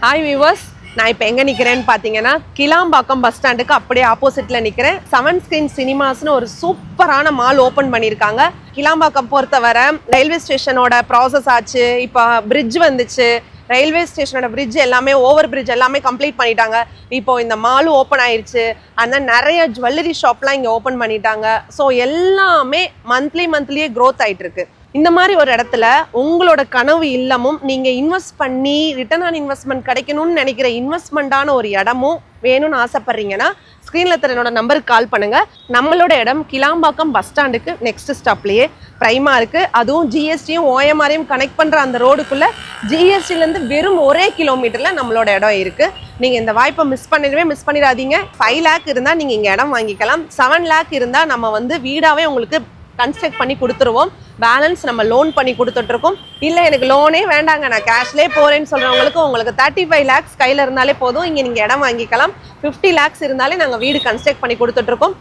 Hi viewers, நான் இப்போ எங்கே நிற்கிறேன்னு பார்த்தீங்கன்னா கிளாம்பாக்கம் பஸ் ஸ்டாண்டுக்கு அப்படியே ஆப்போசிட்டில் நிற்கிறேன். 7 ஸ்க்ரீன் சினிமாஸ்னு ஒரு சூப்பரான மால் ஓப்பன் பண்ணியிருக்காங்க. கிளாம்பாக்கம் பொறுத்தவரை ரயில்வே ஸ்டேஷனோட ப்ராசஸ் ஆச்சு, இப்போ பிரிட்ஜ் வந்துச்சு. ரயில்வே ஸ்டேஷனோட பிரிட்ஜ் எல்லாமே ஓவர் பிரிட்ஜ் எல்லாமே கம்ப்ளீட் பண்ணிட்டாங்க. இப்போ இந்த மாலும் ஓப்பன் ஆயிடுச்சு. அதனால் நிறைய ஜுவல்லரி ஷாப்லாம் இங்கே ஓப்பன் பண்ணிட்டாங்க. ஸோ எல்லாமே மந்த்லியே க்ரோத் ஆகிட்டு இருக்கு. இந்த மாதிரி ஒரு இடத்துல உங்களோட கனவு இல்லமும் நீங்கள் இன்வெஸ்ட் பண்ணி ரிட்டர்ன் ஆன் இன்வெஸ்ட்மெண்ட் கிடைக்கணும்னு நினைக்கிற இன்வெஸ்ட்மெண்ட்டான ஒரு இடமும் வேணும்னு ஆசைப்படுறீங்கன்னா ஸ்க்ரீனில் தர என்னோட நம்பருக்கு கால் பண்ணுங்கள். நம்மளோட இடம் கிளாம்பாக்கம் பஸ் ஸ்டாண்டுக்கு நெக்ஸ்ட் ஸ்டாப்லேயே ப்ரைமாக இருக்குது. அதுவும் ஜிஎஸ்டியும் ஓஎம்ஆரையும் கனெக்ட் பண்ணுற அந்த ரோடுக்குள்ளே ஜிஎஸ்டிலேருந்து வெறும் 1 கிலோமீட்டரில் நம்மளோட இடம் இருக்குது. நீங்கள் இந்த வாய்ப்பை மிஸ் பண்ணிடாதீங்க. 5 லேக் இருந்தால் நீங்கள் இங்கே இடம் வாங்கிக்கலாம். 7 லேக் இருந்தால் நம்ம வீடாகவே உங்களுக்கு கன்ஸ்ட்ரக்ட் பண்ணி கொடுத்துருவோம். பேலன்ஸ் நம்ம லோன் பண்ணி கொடுத்துட்ருக்கோம். இல்லை எனக்கு லோனே வேண்டாங்க, நான் கேஷ்லேயே போகிறேன்னு சொல்கிறவங்களுக்கு உங்களுக்கு 35 லேக்ஸ் கையில் இருந்தாலே போதும். இங்கே நீங்கள் இடம் வாங்கிக்கலாம். 50 லேக்ஸ் இருந்தாலே நாங்கள் வீடு கன்ஸ்ட்ரக்ட் பண்ணி கொடுத்துட்ருக்கோம்.